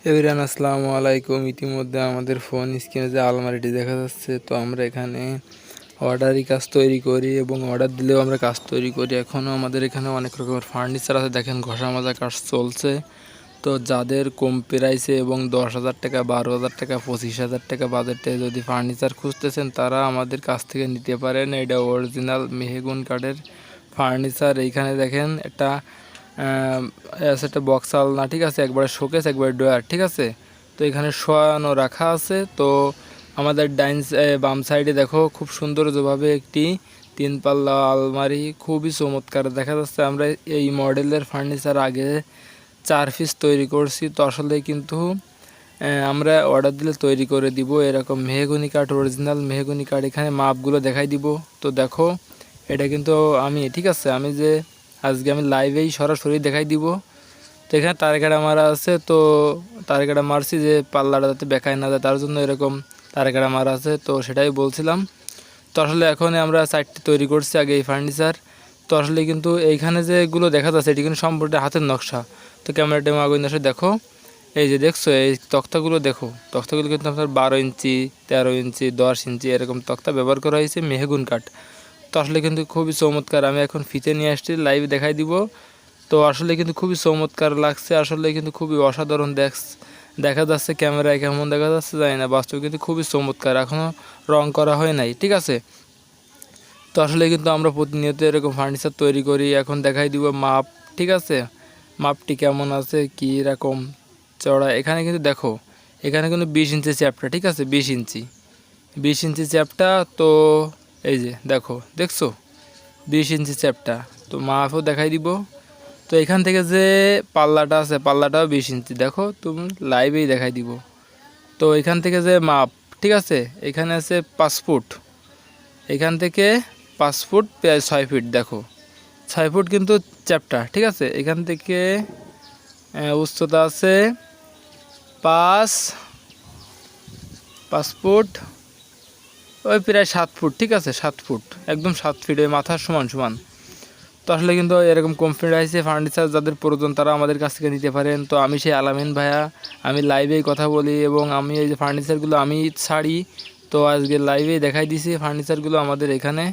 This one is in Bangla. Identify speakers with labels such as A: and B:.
A: এভরিওয়ান আসসালামু আলাইকুম। ইতিমধ্যে আমাদের ফোন স্ক্রিনে যে আলমারিটি দেখা যাচ্ছে, তো আমরা এখানে অর্ডারই কাজ তৈরি করি এবং অর্ডার দিলেও আমরা কাজ তৈরি করি। এখনও আমাদের এখানে অনেক রকমের ফার্নিচার আছে, দেখেন ঘষা মাজা কাজ চলছে। তো যাদের কম প্রাইসে এবং 10,000 টাকা, 12,000 টাকা, 25,000 টাকা বাজেটে যদি ফার্নিচার খুঁজতেছেন, তারা আমাদের কাছ থেকে নিতে পারেন। এটা অরিজিনাল মেহগুন কাঠের ফার্নিচার। এইখানে দেখেন একটা একটা বক্স আলনা, ঠিক আছে, একবারে শোকেস, একবারে ড্রয়ার, ঠিক আছে। তো এখানে শোয়ানো রাখা আছে। তো আমাদের বাম সাইডে দেখো খুব সুন্দরভাবে একটি 3 পাল্লা আলমারি, খুবই চমৎকার দেখা যাচ্ছে। আমরা এই মডেলের ফার্নিচার আগে 4 পিস তৈরি করছি। তো আসলে কিন্তু আমরা অর্ডার দিলে তৈরি করে দিব। এরকম মেহগনি কাঠ, অরিজিনাল মেহগনি কাঠ। এখানে মাপগুলো দেখাই দিব। তো দেখো এটা কিন্তু আমি, ঠিক আছে, আমি যে আজকে আমি লাইভেই সরাসরি দেখাই দিব। তো এখানে তারকাটা মারা আছে। তো তারকাটা মারছি যে পাল্লাটা যাতে বেঁকায় না যায়, তার জন্য এরকম তারকাটা মারা আছে। তো সেটাই বলছিলাম। তো আসলে এখন আমরা 4টি তৈরি করছি আগে এই ফার্নিচার। তো আসলে কিন্তু এইখানে যেগুলো দেখা যাচ্ছে এটি কিন্তু সম্পূর্ণ হাতের নকশা। তো ক্যামেরাটা আগুন আসে দেখো, এই যে দেখছো এই তক্তাগুলো, দেখো তক্তাগুলো কিন্তু আপনার 12 ইঞ্চি, 13 ইঞ্চি, 10 ইঞ্চি এরকম তক্তা ব্যবহার করা হয়েছে মেহগুন কাঠ। তো আসলে কিন্তু খুবই চমৎকার। আমি এখন ফিতে নিয়ে আসছি, লাইভ দেখাই দিব। তো আসলে কিন্তু খুবই চমৎকার লাগছে, আসলে কিন্তু খুবই অসাধারণ দেখা যাচ্ছে। ক্যামেরায় কেমন দেখা যাচ্ছে জানি না, বাস্তবে কিন্তু খুবই চমৎকার। এখনও রং করা হয় নাই, ঠিক আছে। তো আসলে কিন্তু আমরা প্রতিনিয়ত এরকম ফার্নিচার তৈরি করি। এখন দেখাই দিব মাপ, ঠিক আছে, মাপটি কেমন আছে, কী রকম চড়া। এখানে কিন্তু দেখো, এখানে কিন্তু 20 ইঞ্চি চ্যাপটা, ঠিক আছে, 20 ইঞ্চি চ্যাপটা। তো এই যে দেখছো 20 ইঞ্চি চ্যাপটা। তো মাপও দেখাই দিব। তো এখান থেকে যে পাল্লাটা আছে, পাল্লাটাও 20 ইঞ্চি, দেখো তুমি লাইভেই দেখাই দিব। তো এখান থেকে যে মাপ, ঠিক আছে, এখানে আছে 5 ফুট, এখান থেকে 5 ফুট প্রায় 6 ফিট, দেখো 6 ফুট কিন্তু চ্যাপটা, ঠিক আছে। এখান থেকে উচ্চতা আছে 5 ফুট, ওই প্রায় 7 ফুট, ঠিক আছে, 7 ফুট, একদম 7 ফিট, ওই মাথার সমান সমান। তো আসলে কিন্তু এরকম কনফিডেন্সে ফার্নিচার যাদের প্রয়োজন তারা আমাদের কাছ থেকে নিতে পারেন। তো আমি সেই আলামিন ভাইয়া, আমি লাইভেই কথা বলি এবং আমি এই যে ফার্নিচারগুলো আমি ছাড়ি। তো আজকে লাইভেই দেখাই দিছি ফার্নিচারগুলো আমাদের এখানে।